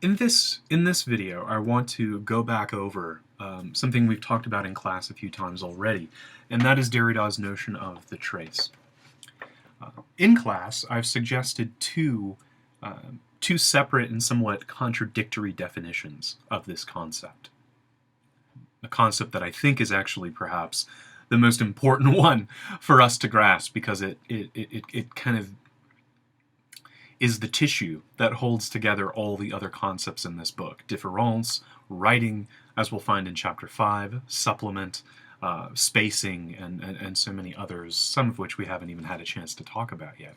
In this video, I want to go back over something we've talked about in class a few times already, and that is Derrida's notion of the trace. In class, I've suggested two separate and somewhat contradictory definitions of this concept. A concept that I think is actually perhaps the most important one for us to grasp, because it kind of is the tissue that holds together all the other concepts in this book. Difference, writing, as we'll find in Chapter 5, supplement, spacing, and so many others, some of which we haven't even had a chance to talk about yet.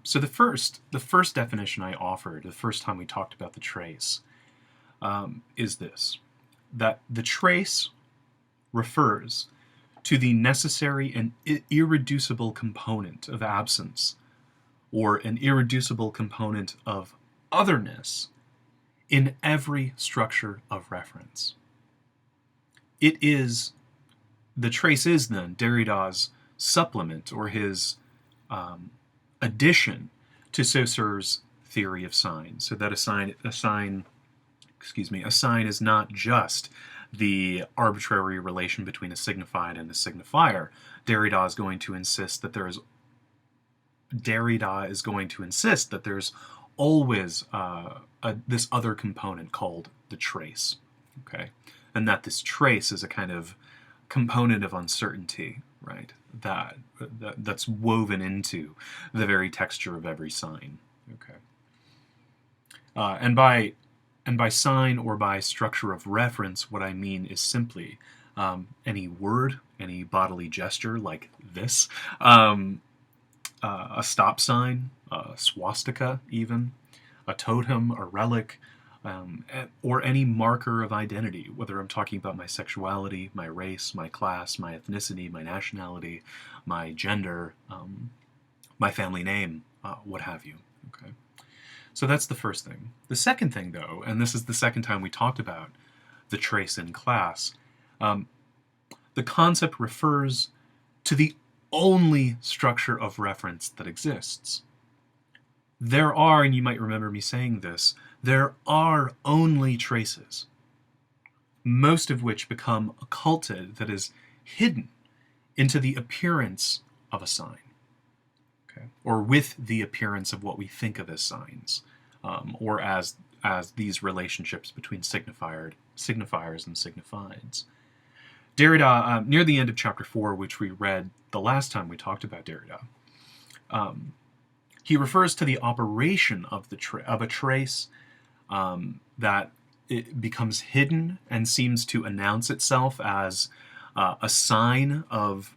So the first definition I offered, the first time we talked about the trace, is this: that the trace refers to the necessary and irreducible component of absence, or an irreducible component of otherness, in every structure of reference. The trace is then Derrida's supplement, or his addition to Saussure's theory of signs, so that a sign is not just the arbitrary relation between a signified and a signifier. Derrida is going to insist that there's always this other component called the trace, okay? And that this trace is a kind of component of uncertainty, right? That's woven into the very texture of every sign, okay? And by sign, or by structure of reference, what I mean is simply any word, any bodily gesture like this, a stop sign, a swastika even, a totem, a relic, or any marker of identity, whether I'm talking about my sexuality, my race, my class, my ethnicity, my nationality, my gender, my family name, what have you. Okay. So that's the first thing. The second thing, though, and this is the second time we talked about the trace in class, the concept refers to the only structure of reference that exists. There are, and you might remember me saying this, there are only traces, most of which become occulted, that is, hidden into the appearance of a sign, okay? Or with the appearance of what we think of as signs, or as these relationships between signifiers and signifieds. Derrida, near the end of Chapter 4, which we read the last time we talked about Derrida, he refers to the operation of a trace, that it becomes hidden and seems to announce itself as a sign of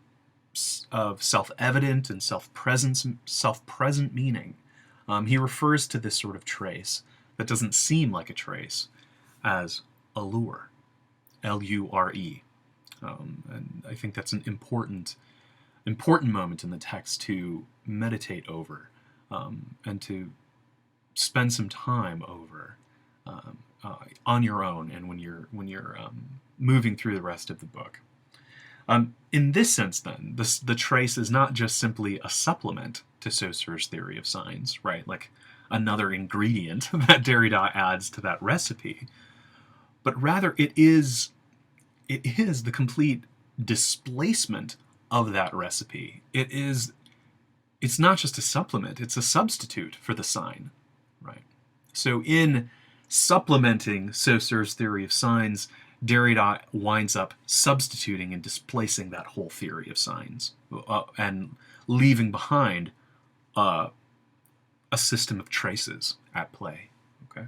self-evident and self-present meaning. He refers to this sort of trace that doesn't seem like a trace as allure, L-U-R-E. And I think that's an important moment in the text to meditate over, and to spend some time over on your own, and when you're moving through the rest of the book. In this sense, then, the trace is not just simply a supplement to Saussure's theory of signs, right? Like another ingredient that Derrida adds to that recipe, but rather it is the complete displacement of that recipe. It's not just a supplement, it's a substitute for the sign, right? So in supplementing Saussure's theory of signs, Derrida winds up substituting and displacing that whole theory of signs, and leaving behind a system of traces at play, okay?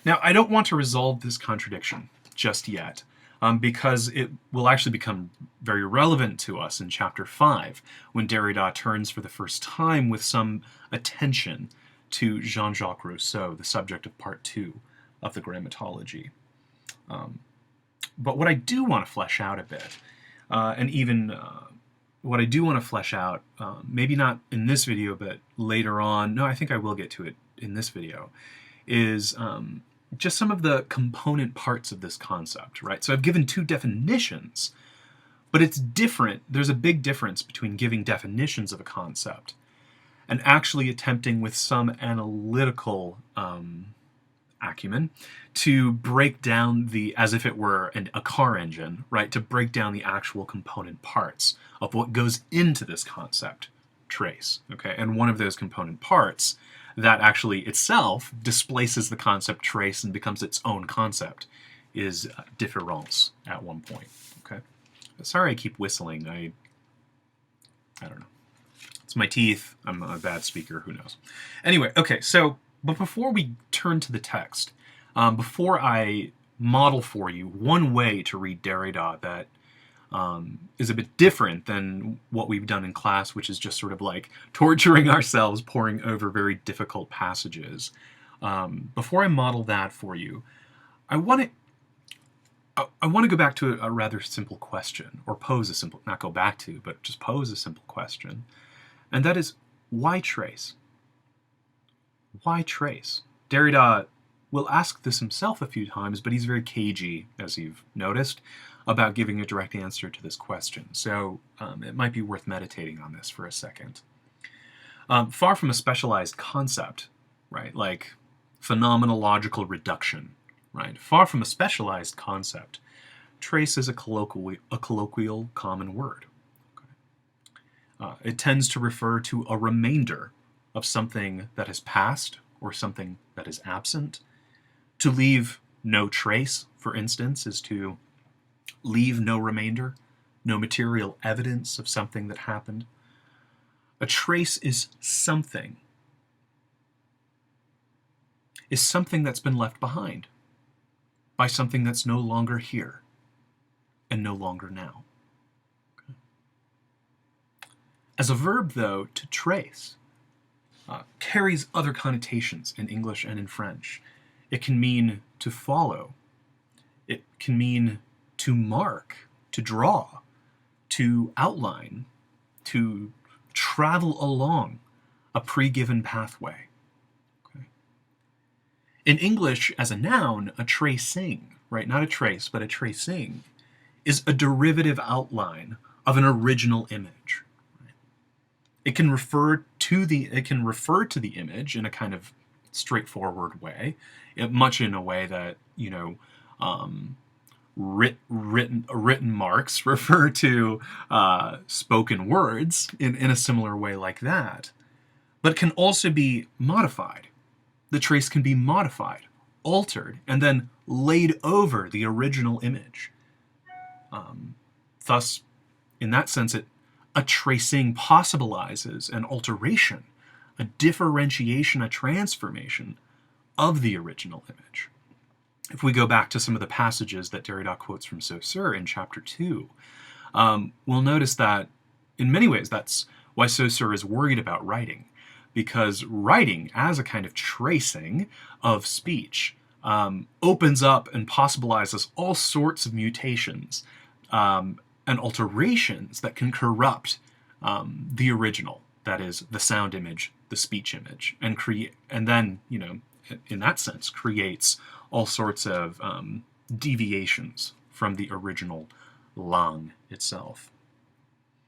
Now, I don't want to resolve this contradiction just yet, because it will actually become very relevant to us in Chapter 5, when Derrida turns for the first time with some attention to Jean-Jacques Rousseau, the subject of Part 2 of the Grammatology. But what I do want to flesh out a bit, and even what I do want to flesh out, maybe not in this video, but later on, no, I think I will get to it in this video, is just some of the component parts of this concept, right? So I've given two definitions, but it's different. There's a big difference between giving definitions of a concept and actually attempting with some analytical acumen to break down as if it were a car engine, right? To break down the actual component parts of what goes into this concept, trace, okay? And one of those component parts that actually itself displaces the concept trace and becomes its own concept is différance at one point, okay? Sorry I keep whistling. I don't know. It's my teeth. I'm a bad speaker. Who knows? Anyway, okay, so, but before we turn to the text, before I model for you one way to read Derrida that is a bit different than what we've done in class, which is just sort of like torturing ourselves, poring over very difficult passages. Before I model that for you, I want to go back to a rather simple question, or pose a simple, not go back to, but just pose a simple question. And that is, why trace? Why trace? Derrida will ask this himself a few times, but he's very cagey, as you've noticed, about giving a direct answer to this question. So it might be worth meditating on this for a second. Far from a specialized concept, right, like phenomenological reduction, right? Far from a specialized concept, trace is a colloquial common word. It tends to refer to a remainder of something that has passed or something that is absent. To leave no trace, for instance, is to leave no remainder, no material evidence of something that happened. A trace is something that's been left behind by something that's no longer here and no longer now. As a verb, though, to trace carries other connotations in English and in French. It can mean to follow. It can mean to mark, to draw, to outline, to travel along a pre-given pathway. Okay. In English, as a noun, a tracing, right, not a trace, but a tracing, is a derivative outline of an original image. It can refer to the image in a kind of straightforward way, much in a way that, you know, written marks refer to spoken words in a similar way like that. But it can also be modified. The trace can be modified, altered, and then laid over the original image. Thus, in that sense, a tracing possibilizes an alteration, a differentiation, a transformation of the original image. If we go back to some of the passages that Derrida quotes from Saussure in chapter 2, we'll notice that in many ways that's why Saussure is worried about writing, because writing as a kind of tracing of speech opens up and possibilizes all sorts of mutations and alterations that can corrupt the original, that is, the sound image, the speech image, and then, you know, in that sense, creates all sorts of deviations from the original langue itself.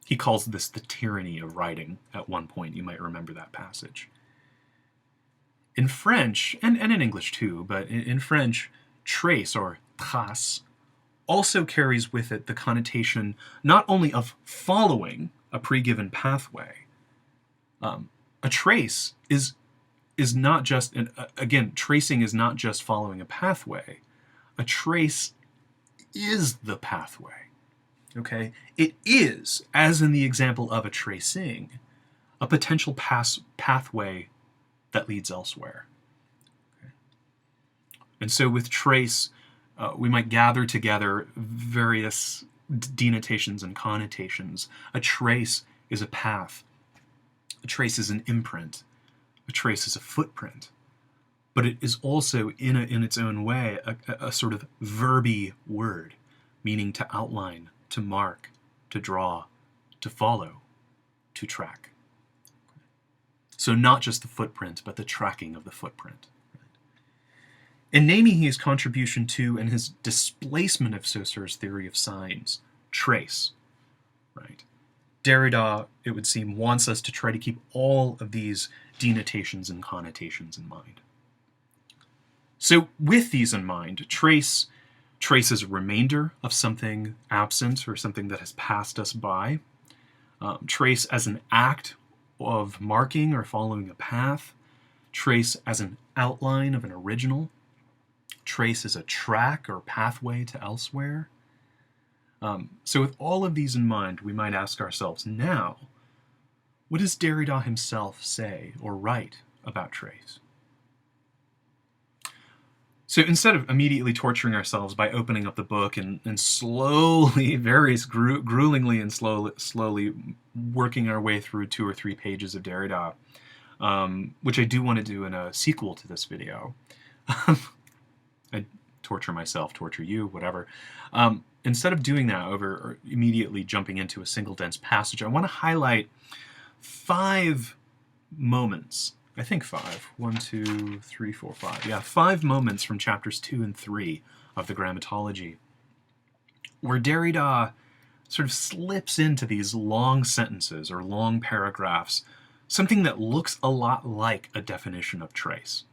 He calls this the tyranny of writing at one point. You might remember that passage. In French, and in English too, but in French, trace, or trace, also carries with it the connotation not only of following a pre-given pathway. A trace is not just, again, tracing is not just following a pathway. A trace is the pathway. Okay? It is, as in the example of a tracing, a potential pathway that leads elsewhere. Okay? And so with trace, we might gather together various denotations and connotations. A trace is a path. A trace is an imprint. A trace is a footprint. But it is also, in its own way, a sort of verby word, meaning to outline, to mark, to draw, to follow, to track. So not just the footprint, but the tracking of the footprint. In naming his contribution to and his displacement of Saussure's theory of signs, trace, right? Derrida, it would seem, wants us to try to keep all of these denotations and connotations in mind. So with these in mind, trace is a remainder of something absent or something that has passed us by. Trace as an act of marking or following a path. Trace as an outline of an original. Trace as a track or pathway to elsewhere. So with all of these in mind, we might ask ourselves now, what does Derrida himself say or write about trace? So instead of immediately torturing ourselves by opening up the book and slowly, gruelingly and slowly working our way through 2 or 3 pages of Derrida, which I do want to do in a sequel to this video. I torture myself, torture you, whatever. Instead of doing that or immediately jumping into a single dense passage, I want to highlight 5 moments. I think 5. 1, 2, 3, 4, 5. Yeah, 5 moments from chapters 2 and 3 of the Grammatology, where Derrida sort of slips into these long sentences or long paragraphs, something that looks a lot like a definition of trace.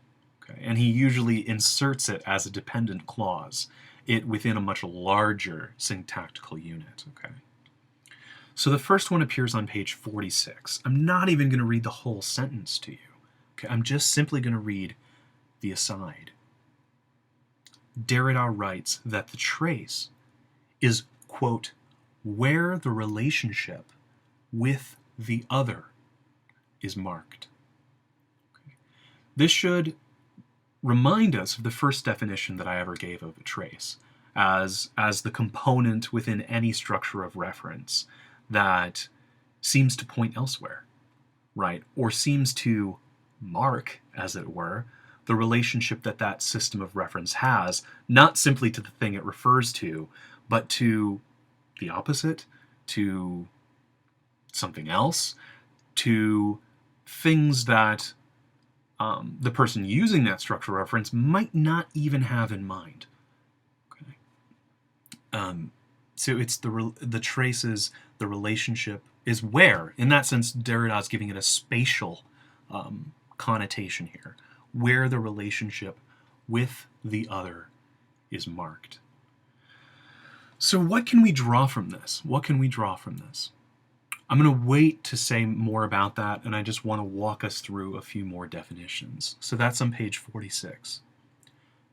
Okay? And he usually inserts it as a dependent clause, it within a much larger syntactical unit. Okay? So the first one appears on page 46. I'm not even going to read the whole sentence to you. Okay, I'm just simply going to read the aside. Derrida writes that the trace is, quote, where the relationship with the other is marked. Okay. This should remind us of the first definition that I ever gave of a trace, as the component within any structure of reference that seems to point elsewhere, right? Or seems to mark, as it were, the relationship that that system of reference has, not simply to the thing it refers to, but to the opposite, to something else, to things that the person using that structural reference might not even have in mind. Okay. So it's the traces, the relationship is where, in that sense, Derrida is giving it a spatial connotation here, where the relationship with the other is marked. So what can we draw from this? What can we draw from this? I'm going to wait to say more about that, and I just want to walk us through a few more definitions. So that's on page 46.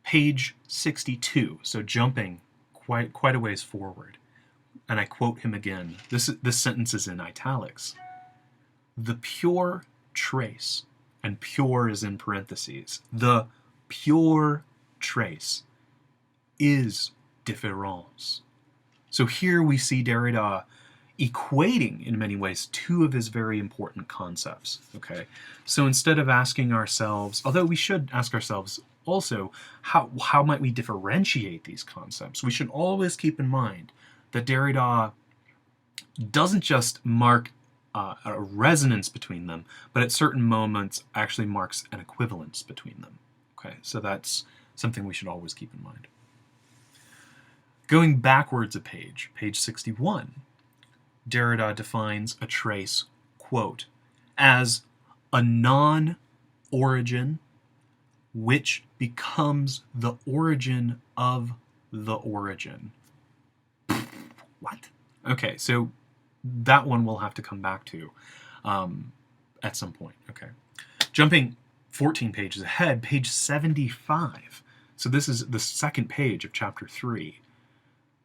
Page 62, so jumping quite a ways forward, and I quote him again. This sentence is in italics. The pure trace, and pure is in parentheses, the pure trace is différance. So here we see Derrida equating, in many ways, 2 of his very important concepts. Okay, so instead of asking ourselves, although we should ask ourselves also, how might we differentiate these concepts? We should always keep in mind that Derrida doesn't just mark a resonance between them, but at certain moments actually marks an equivalence between them. Okay, so that's something we should always keep in mind. Going backwards a page 61, Derrida defines a trace, quote, as a non-origin which becomes the origin of the origin. What? Okay, so that one we'll have to come back to at some point. Okay, jumping 14 pages ahead, page 75. So this is the second page of chapter 3,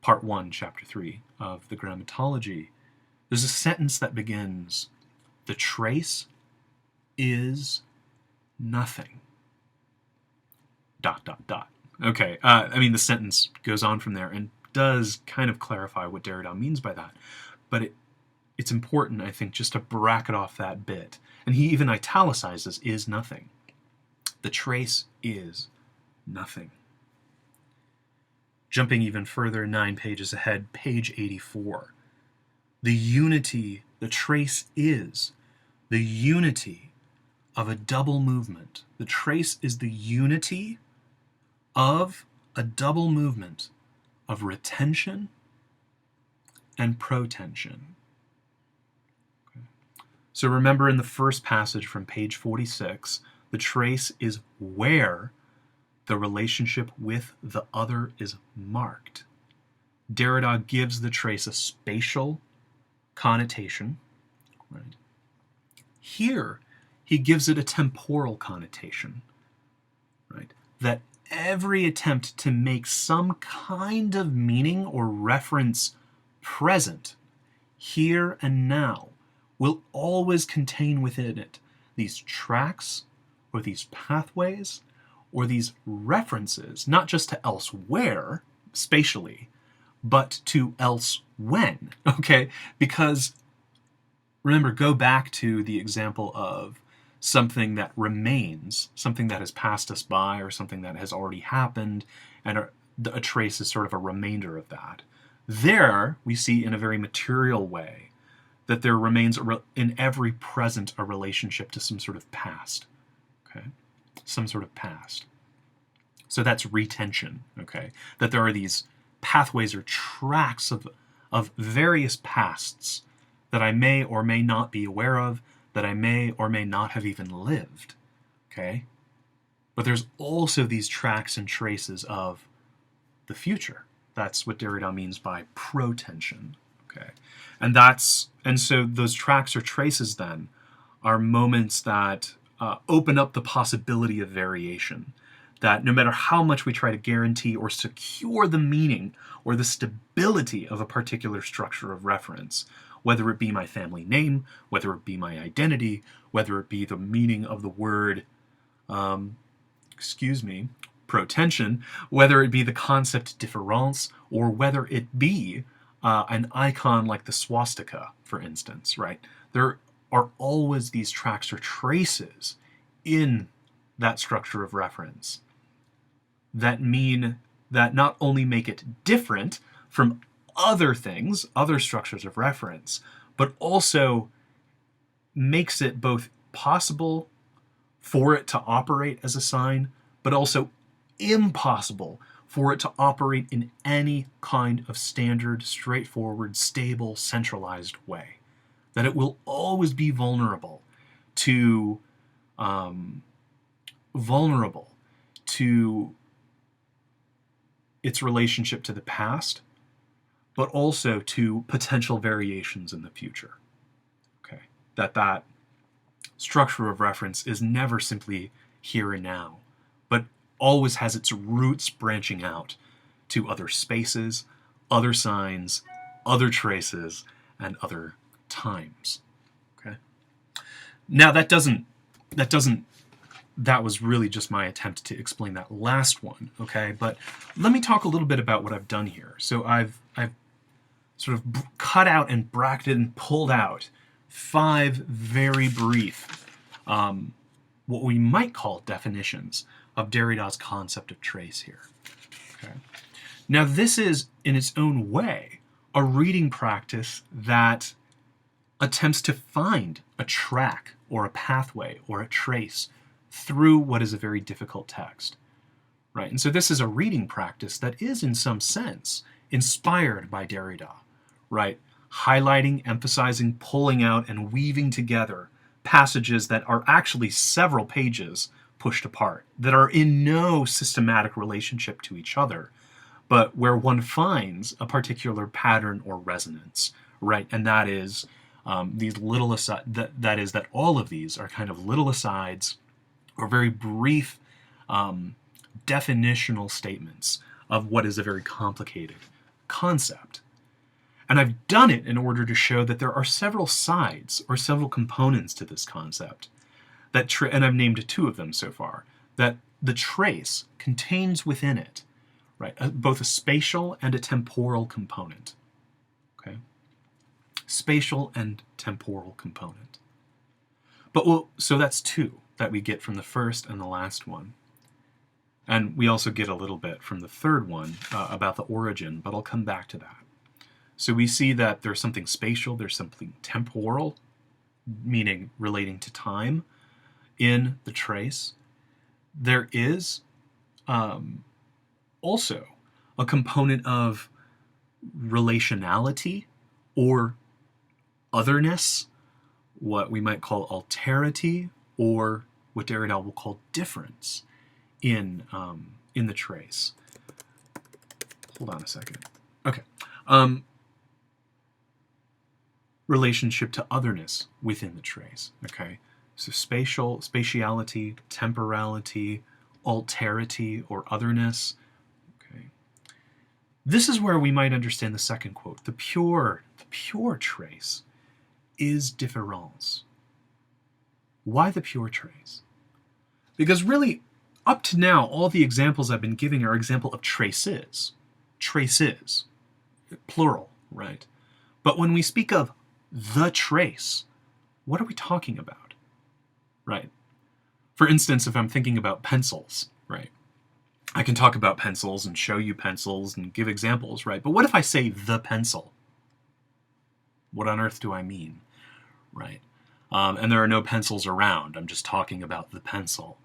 part 1, chapter 3 of the Grammatology. There's a sentence that begins, the trace is nothing. ... Okay, I mean, the sentence goes on from there and does kind of clarify what Derrida means by that. But it's important, I think, just to bracket off that bit. And he even italicizes is nothing. The trace is nothing. Jumping even further 9 pages ahead, page 84. The unity, the trace is the unity of a double movement. The trace is the unity of a double movement of retention and protension. So remember, in the first passage from page 46, the trace is where the relationship with the other is marked. Derrida gives the trace a spatial connotation. Right? Here, he gives it a temporal connotation. Right? That every attempt to make some kind of meaning or reference present, here and now, will always contain within it these tracks or these pathways or these references, not just to elsewhere, spatially, but to else when, okay? Because, remember, go back to the example of something that remains, something that has passed us by, or something that has already happened, and a trace is sort of a remainder of that. There, we see in a very material way that there remains in every present a relationship to some sort of past, okay? Some sort of past. So that's retention, okay? That there are these pathways or tracks of various pasts that I may or may not be aware of, that I may or may not have even lived, okay? But there's also these tracks and traces of the future. That's what Derrida means by protension, okay? And so those tracks or traces then are moments that open up the possibility of variation, that no matter how much we try to guarantee or secure the meaning or the stability of a particular structure of reference, whether it be my family name, whether it be my identity, whether it be the meaning of the word, protension, whether it be the concept difference, or whether it be an icon like the swastika, for instance, right? There are always these tracks or traces in that structure of reference that mean that not only make it different from other things, other structures of reference, but also makes it both possible for it to operate as a sign, but also impossible for it to operate in any kind of standard, straightforward, stable, centralized way. That it will always be vulnerable to its relationship to the past, but also to potential variations in the future. Okay, that structure of reference is never simply here and now, but always has its roots branching out to other spaces, other signs, other traces, and other times. Okay. Now that was really just my attempt to explain that last one, okay? But let me talk a little bit about what I've done here. So I've sort of cut out and bracketed and pulled out 5 very brief, what we might call definitions of Derrida's concept of trace here. Okay. Now this is, in its own way, a reading practice that attempts to find a track or a pathway or a trace through what is a very difficult text, right? And so this is a reading practice that is, in some sense, inspired by Derrida, right? Highlighting, emphasizing, pulling out, and weaving together passages that are actually several pages pushed apart, that are in no systematic relationship to each other, but where one finds a particular pattern or resonance, right? And that is these little that is that all of these are kind of little asides or very brief definitional statements of what is a very complicated concept. And I've done it in order to show that there are several sides or several components to this concept, and I've named 2 of them so far, that the trace contains within it, right, both a spatial and a temporal component. Okay? Spatial and temporal component. So that's 2 that we get from the first and the last one. And we also get a little bit from the third one about the origin, but I'll come back to that. So we see that there's something spatial, there's something temporal, meaning relating to time, in the trace. There is also a component of relationality or otherness, what we might call alterity, or what Derrida will call difference in the trace. Hold on a second. Okay. Relationship to otherness within the trace. Okay. So spatiality, temporality, alterity, or otherness. Okay. This is where we might understand the second quote. The pure trace is difference. Why the pure trace? Because really, up to now, all the examples I've been giving are example of traces. Traces, plural, right? But when we speak of the trace, what are we talking about, right? For instance, if I'm thinking about pencils, right? I can talk about pencils and show you pencils and give examples, right? But what if I say the pencil? What on earth do I mean, right? And there are no pencils around. I'm just talking about the pencil.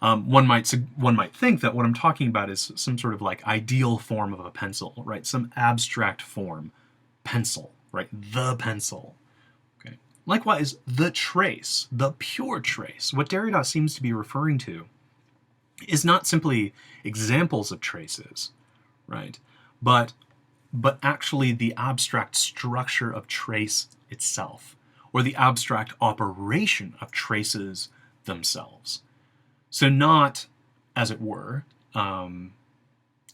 One might think that what I'm talking about is some sort of like ideal form of a pencil, right? Some abstract form, pencil, right? The pencil. Okay. Likewise, the trace, the pure trace, what Derrida seems to be referring to is not simply examples of traces, right? But actually the abstract structure of trace itself, or the abstract operation of traces themselves. So not, as it were, an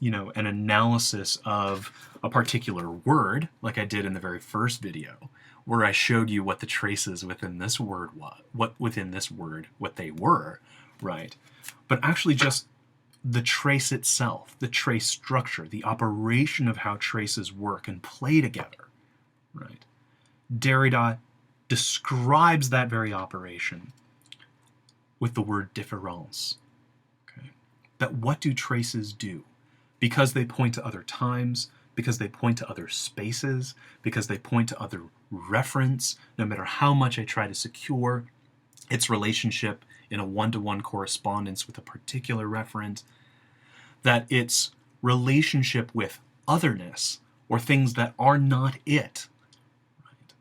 analysis of a particular word, like I did in the very first video, where I showed you what the traces within this word what they were, right? But actually just the trace itself, the trace structure, the operation of how traces work and play together, right? Derrida describes that very operation with the word difference. Okay? That what do traces do? Because they point to other times, because they point to other spaces, because they point to other reference, no matter how much I try to secure its relationship in a one-to-one correspondence with a particular referent, that its relationship with otherness, or things that are not it, right,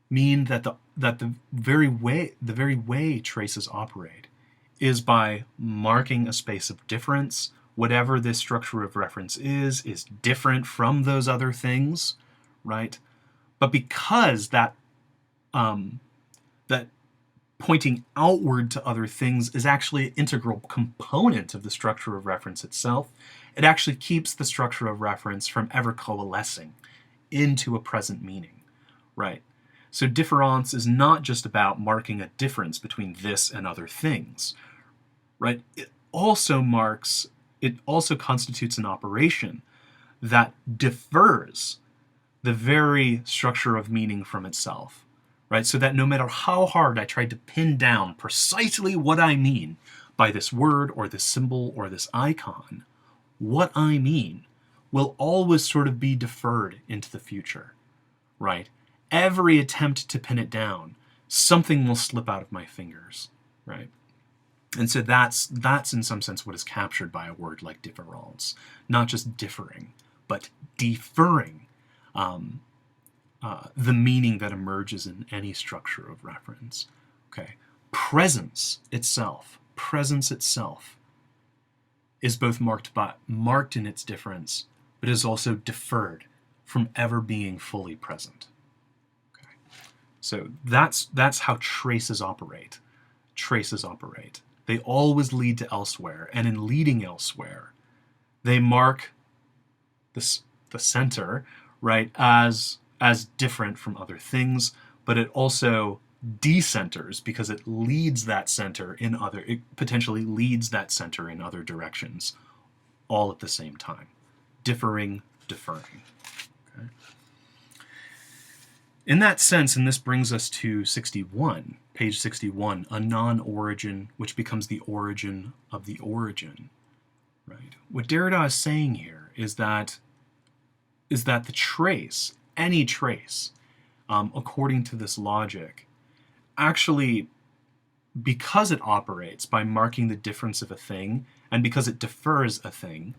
mean that the very way traces operate is by marking a space of difference. Whatever this structure of reference is different from those other things, right? But because that pointing outward to other things is actually an integral component of the structure of reference itself, it actually keeps the structure of reference from ever coalescing into a present meaning, right? So difference is not just about marking a difference between this and other things, right? It also constitutes an operation that differs the very structure of meaning from itself, right? So that no matter how hard I tried to pin down precisely what I mean by this word or this symbol or this icon, what I mean will always sort of be deferred into the future, right? Every attempt to pin it down, something will slip out of my fingers, right? And so that's in some sense what is captured by a word like difference, not just differing, but deferring the meaning that emerges in any structure of reference. Okay, presence itself is both marked in its difference, but is also deferred from ever being fully present. Okay, so that's how traces operate. They always lead to elsewhere, and in leading elsewhere, they mark the center, right, as different from other things, but it also decenters because it potentially leads that center in other directions, all at the same time. Deferring. Okay. In that sense, and this brings us to page 61, a non-origin which becomes the origin of the origin. Right. What Derrida is saying here is that the trace, any trace, according to this logic, actually, because it operates by marking the difference of a thing, and because it defers a thing,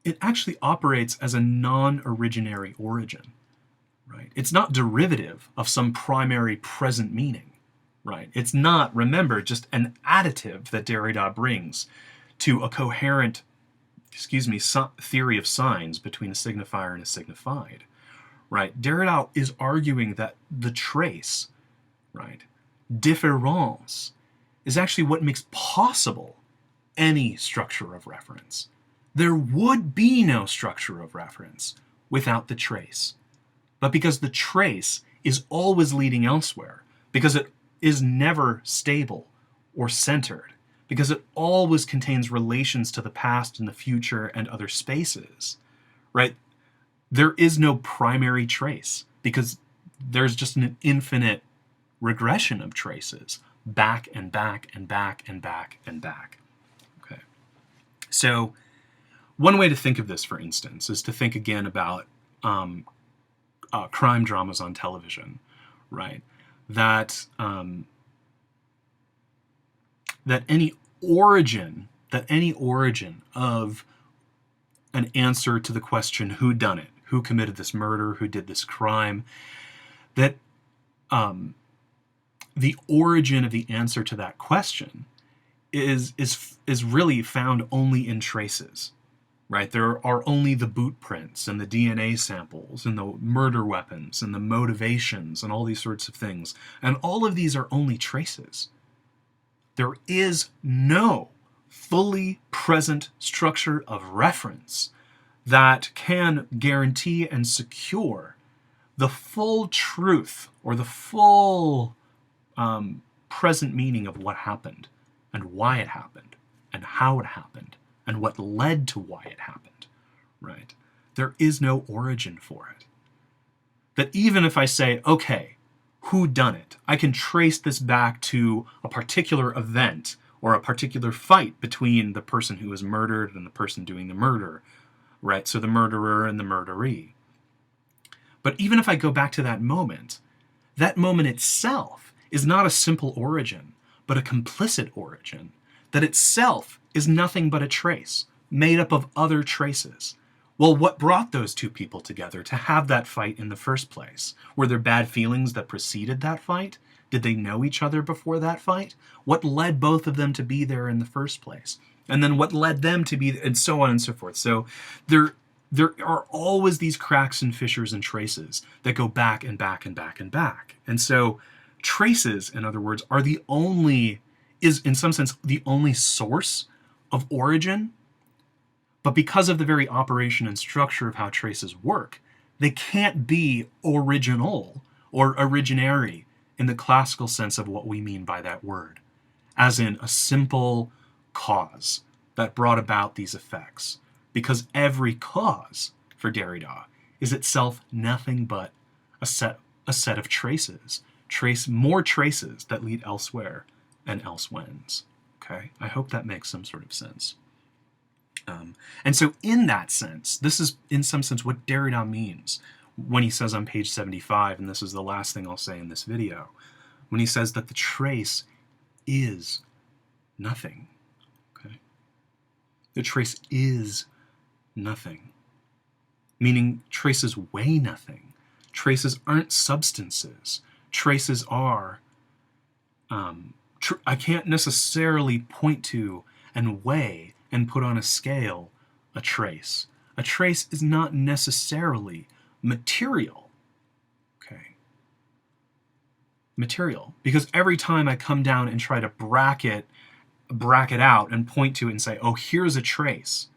it actually operates as a non-originary origin, right? It's not derivative of some primary present meaning, right? It's not, remember, just an additive that Derrida brings to a coherent, theory of signs between a signifier and a signified, right? Derrida is arguing that the trace, right, différence, is actually what makes possible any structure of reference. There would be no structure of reference without the trace. But because the trace is always leading elsewhere, because it is never stable or centered, because it always contains relations to the past and the future and other spaces, right? There is no primary trace because there's just an infinite regression of traces back and back and back and back and back. Okay. So one way to think of this, for instance, is to think again about crime dramas on television, right? That that any origin of an answer to the question who done it, who committed this murder, who did this crime, that the origin of the answer to that question is really found only in traces, right? There are only the boot prints and the DNA samples and the murder weapons and the motivations and all these sorts of things. And all of these are only traces. There is no fully present structure of reference that can guarantee and secure the full truth or the full present meaning of what happened and why it happened and how it happened and what led to why it happened, right? There is no origin for it. That even if I say, okay, who done it? I can trace this back to a particular event or a particular fight between the person who was murdered and the person doing the murder, right? So the murderer and the murderee. But even if I go back to that moment itself is not a simple origin, but a complicit origin that itself is nothing but a trace made up of other traces. Well, what brought those two people together to have that fight in the first place? Were there bad feelings that preceded that fight? Did they know each other before that fight? What led both of them to be there in the first place? And then what led them to be, and so on and so forth. So there are always these cracks and fissures and traces that go back and back and back and back. And so traces, in other words, is in some sense the only source of origin. But because of the very operation and structure of how traces work, they can't be original or originary in the classical sense of what we mean by that word, as in a simple cause that brought about these effects. Because every cause, for Derrida, is itself nothing but a set of traces, more traces that lead elsewhere and elsewhens. Okay, I hope that makes some sort of sense. And so in that sense, this is in some sense what Derrida means when he says on page 75, and this is the last thing I'll say in this video, when he says that the trace is nothing. Okay? The trace is nothing. Meaning traces weigh nothing. Traces aren't substances. Traces are, I can't necessarily point to and weigh and put on a scale a trace. A trace is not necessarily material. Okay. Material. Because every time I come down and try to bracket out and point to it and say, oh, here's a trace.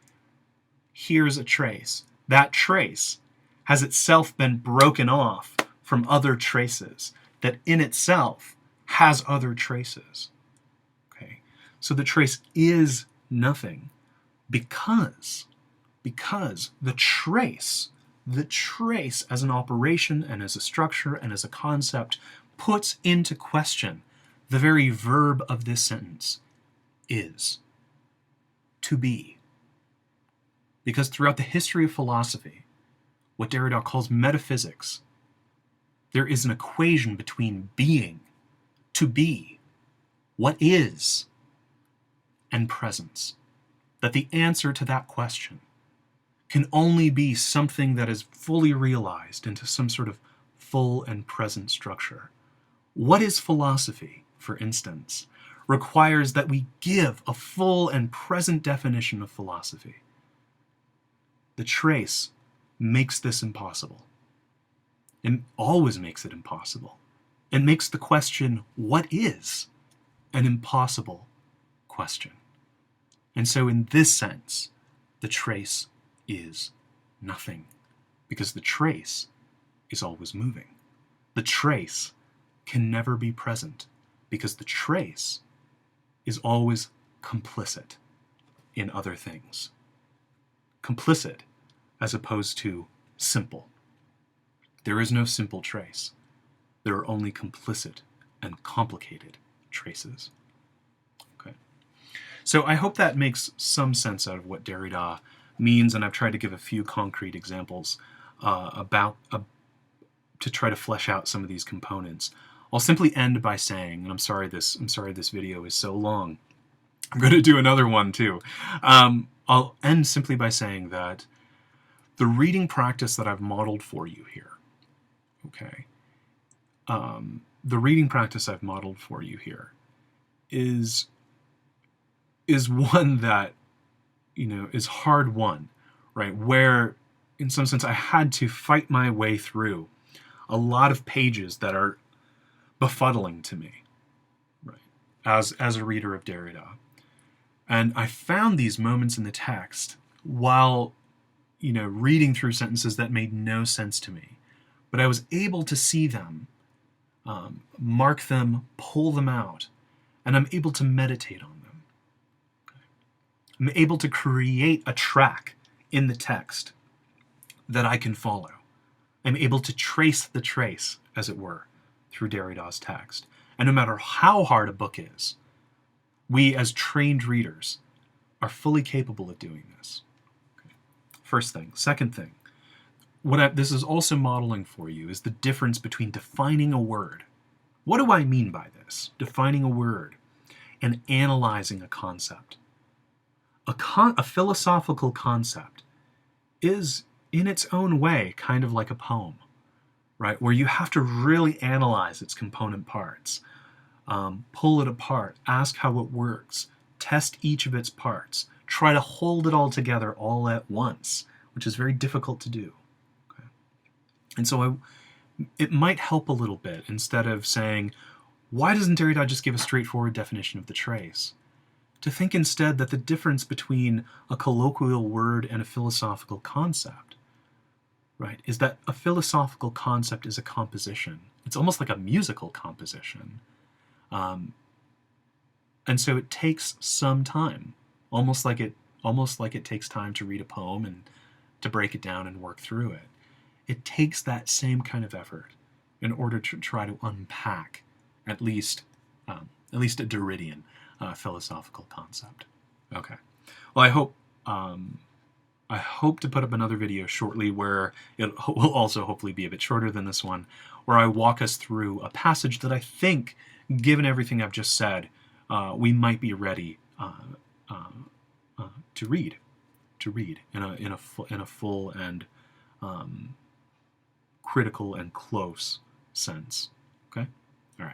Here's a trace. That trace has itself been broken off from other traces that in itself has other traces. Okay. So the trace is nothing because the trace as an operation and as a structure and as a concept puts into question the very verb of this sentence, is, to be. Because throughout the history of philosophy, what Derrida calls metaphysics, there is an equation between being, to be, what is, and presence. That the answer to that question can only be something that is fully realized into some sort of full and present structure. What is philosophy, for instance, requires that we give a full and present definition of philosophy. The trace makes this impossible. It always makes it impossible. It makes the question, what is, an impossible question. And so in this sense, the trace is nothing, because the trace is always moving. The trace can never be present, because the trace is always complicit in other things. Complicit as opposed to simple. There is no simple trace. There are only complicit and complicated traces. Okay. So I hope that makes some sense out of what Derrida means, and I've tried to give a few concrete examples to try to flesh out some of these components. I'll simply end by saying, and I'm sorry this video is so long. I'm going to do another one too. I'll end simply by saying that the reading practice that I've modeled for you here, okay, the reading practice I've modeled for you here is one that, is hard won, right? Where, in some sense, I had to fight my way through a lot of pages that are befuddling to me, right? As a reader of Derrida. And I found these moments in the text while, reading through sentences that made no sense to me. But I was able to see them, mark them, pull them out, and I'm able to meditate on them. I'm able to create a track in the text that I can follow. I'm able to trace the trace, as it were, through Derrida's text. And no matter how hard a book is, we as trained readers are fully capable of doing this. Okay. First thing. Second thing, this is also modeling for you is the difference between defining a word. What do I mean by this? Defining a word and analyzing a concept. A philosophical concept is, in its own way, kind of like a poem, right? Where you have to really analyze its component parts, pull it apart, ask how it works, test each of its parts, try to hold it all together all at once, which is very difficult to do. Okay? And so it might help a little bit, instead of saying, why doesn't Derrida just give a straightforward definition of the trace? To think instead that the difference between a colloquial word and a philosophical concept, right, is that a philosophical concept is a composition. It's almost like a musical composition. And so it takes some time, almost like it takes time to read a poem and to break it down and work through it. It takes that same kind of effort in order to try to unpack at least a Derridian philosophical concept. Okay. Well, I hope to put up another video shortly where it will also hopefully be a bit shorter than this one, where I walk us through a passage that I think, given everything I've just said, we might be ready to read in a full and critical and close sense. Okay.